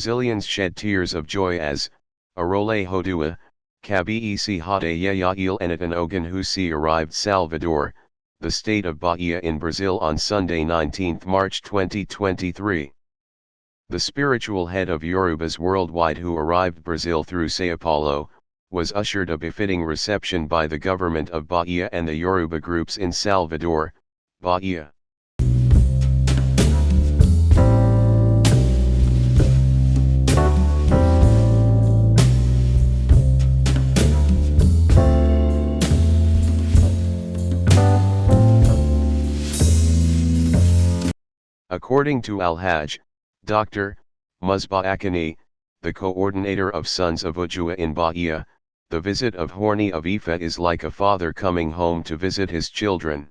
Brazilians shed tears of joy as Arole Oodua, Kabiyesi Adeyeye Enitan Ogunwusi arrived Salvador, the state of Bahia in Brazil on Sunday 19 March 2023. The spiritual head of Yorubas worldwide who arrived Brazil through Sao Paulo, was ushered a befitting reception by the government of Bahia and the Yoruba groups in Salvador, Bahia. According to Alhaji, Dr. Musbah Akanni, the coordinator of Sons of Oodua in Bahia, the visit of Ooni of Ife is like a father coming home to visit his children.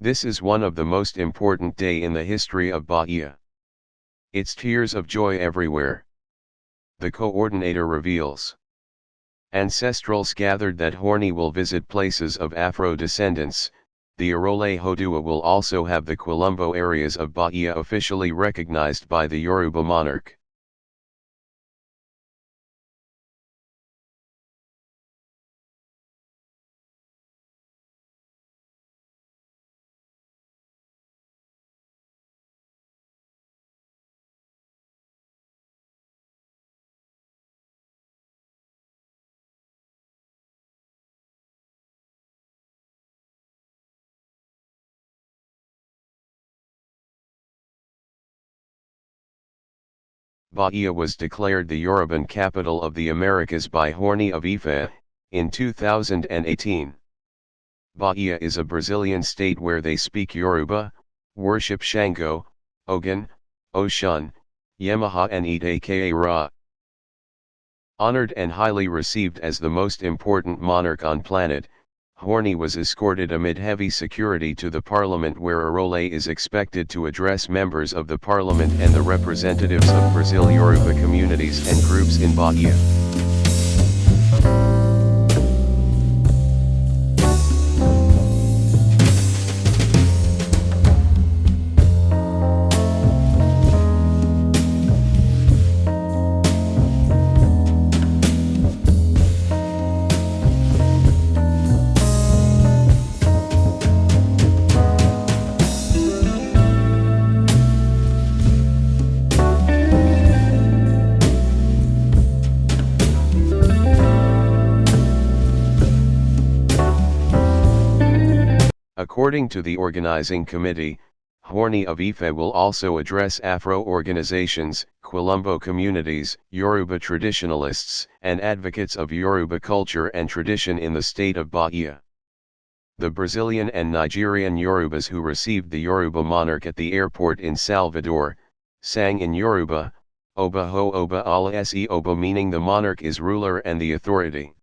This is one of the most important day in the history of Bahia. It's tears of joy everywhere. The coordinator reveals. Ancestrals gathered that Ooni will visit places of Afro-descendants. The Arole Oodua will also have the Quilombo areas of Bahia officially recognized by the Yoruba monarch. Bahia was declared the Yoruban capital of the Americas by Ooni of Ife, in 2018. Bahia is a Brazilian state where they speak Yoruba, worship Shango, Ogun, Oshun, Yemaha and eat aka Ra. Honored and highly received as the most important monarch on planet, Ooni was escorted amid heavy security to the parliament where Arole is expected to address members of the parliament and the representatives of Brazil Yoruba communities and groups in Bahia. According to the organizing committee, Ooni of Ife will also address Afro organizations, Quilombo communities, Yoruba traditionalists, and advocates of Yoruba culture and tradition in the state of Bahia. The Brazilian and Nigerian Yorubas who received the Yoruba monarch at the airport in Salvador, sang in Yoruba, Oba ho Oba ala se Oba, meaning the monarch is ruler and the authority.